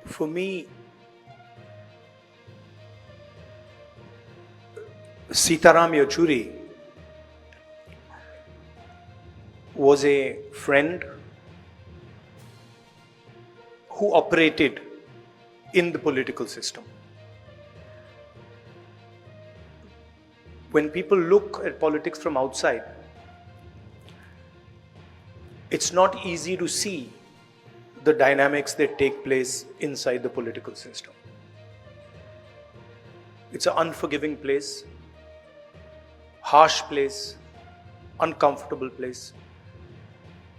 For me, Sitaram Yechury was a friend who operated in the political system. When people look at politics from outside, it's not easy to see the dynamics that take place inside the political system. It's an unforgiving place, harsh place, uncomfortable place,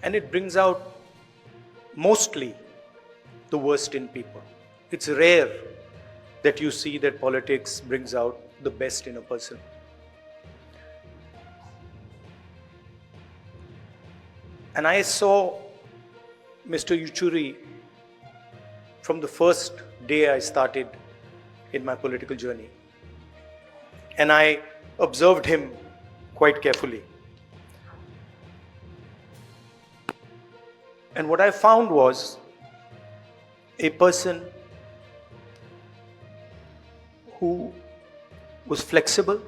and it brings out mostly the worst in people. It's rare that you see that politics brings out the best in a person. And I saw Mr. Yechury from the first day I started in my political journey. And I observed him quite carefully. And what I found was a person who was flexible,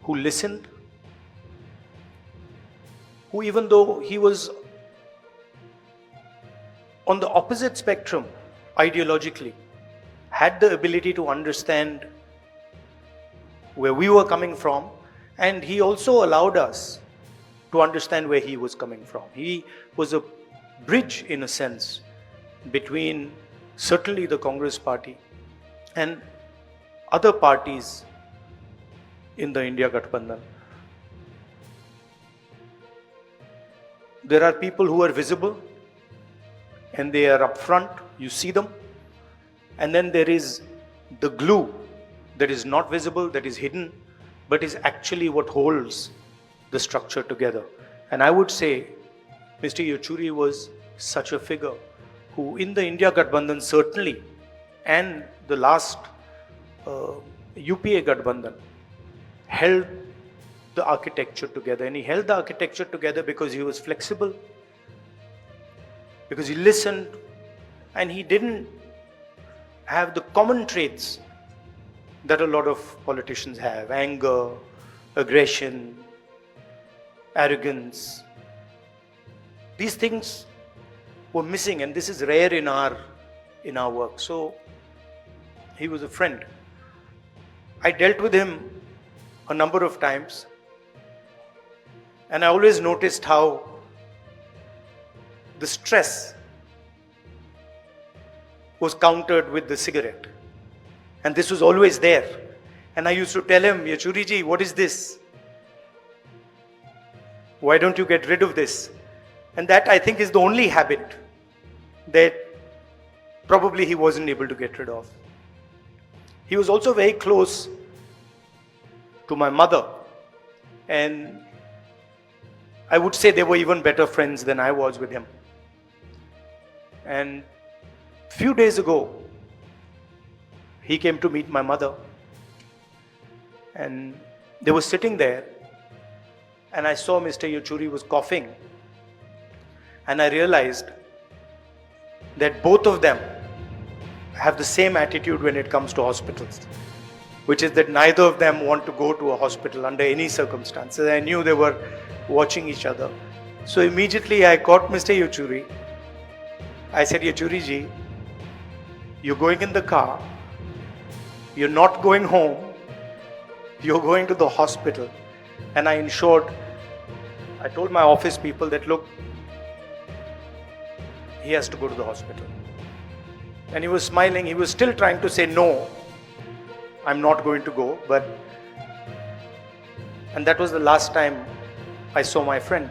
who listened, who, even though he was on the opposite spectrum ideologically, had the ability to understand where we were coming from, and he also allowed us to understand where he was coming from. He was a bridge, in a sense, between certainly the Congress party and other parties in the India Gathbandhan. There are people who are visible and they are up front, you see them. And then there is the glue that is not visible, that is hidden, but is actually what holds the structure together. And I would say Mr. Yechury was such a figure who, in the India Gathbandhan certainly, and the last UPA Gathbandhan, held the architecture together. And he held the architecture together because he was flexible, because he listened, and he didn't have the common traits that a lot of politicians have: anger, aggression, arrogance. These things were missing, and this is rare in our work. So he was a friend. I dealt with him a number of times, and I always noticed how the stress was countered with the cigarette. And this was always there. And I used to tell him, Yechury Ji, what is this? Why don't you get rid of this? And that, I think, is the only habit that probably he wasn't able to get rid of. He was also very close to my mother. And I would say they were even better friends than I was with him. And a few days ago, he came to meet my mother. And they were sitting there. And I saw Mr. Yechury was coughing. And I realized that both of them have the same attitude when it comes to hospitals, which is that neither of them want to go to a hospital under any circumstances. I knew they were watching each other. So immediately I caught Mr. Yechury. I said, Yechury Ji, you're going in the car, you're not going home, you're going to the hospital. And I told my office people that, look, he has to go to the hospital. And he was smiling. He was still trying to say, no, I'm not going to go. And that was the last time I saw my friend.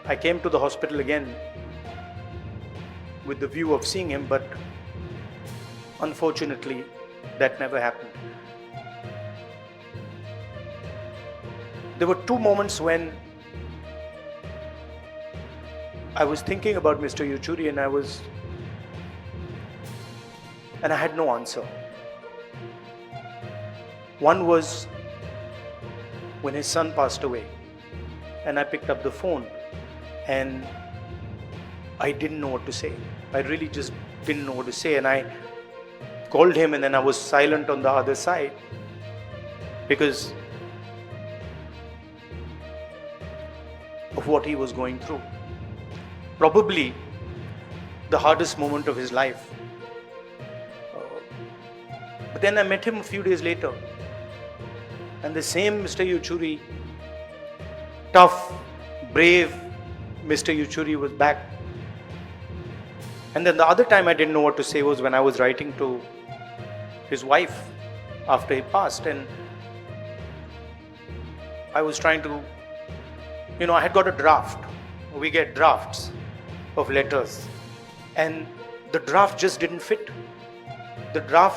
I came to the hospital again with the view of seeing him, but unfortunately, that never happened. There were two moments when I was thinking about Mr. Yechury, and I had no answer. One was when his son passed away, and I picked up the phone, and I didn't know what to say. I really just didn't know what to say. And I called him, and then I was silent on the other side because of what he was going through. Probably the hardest moment of his life. But then I met him a few days later, and the same Mr. Yechury, tough, brave Mr. Yechury, was back. And then the other time I didn't know what to say was when I was writing to his wife after he passed, and I was trying to, I had got a draft. We get drafts of letters, and the draft just didn't fit.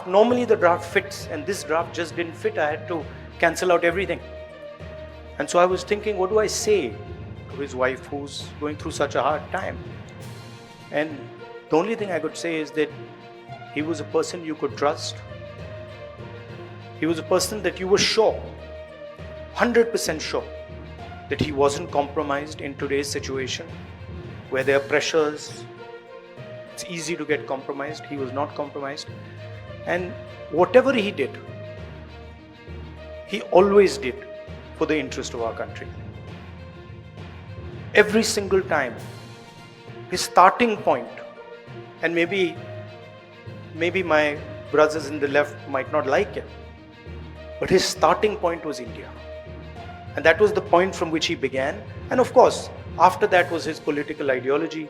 Normally the draft fits, and this draft just didn't fit. I had to cancel out everything. And so I was thinking, what do I say to his wife who's going through such a hard time? And the only thing I could say is that he was a person you could trust. He was a person that you were sure, 100% sure, that he wasn't compromised in today's situation where there are pressures. It's easy to get compromised. He was not compromised. And whatever he did, he always did for the interest of our country. Every single time, his starting point, and maybe my brothers in the left might not like it, but his starting point was India. And that was the point from which he began. And of course, after that was his political ideology,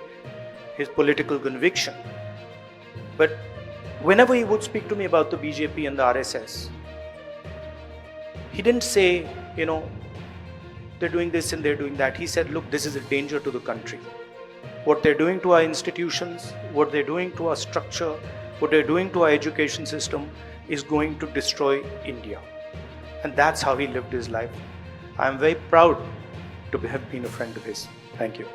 his political conviction. But whenever he would speak to me about the BJP and the RSS, he didn't say, they're doing this and they're doing that. He said, look, this is a danger to the country. What they're doing to our institutions, what they're doing to our structure, what they're doing to our education system is going to destroy India. And that's how he lived his life. I'm very proud to have been a friend of his. Thank you.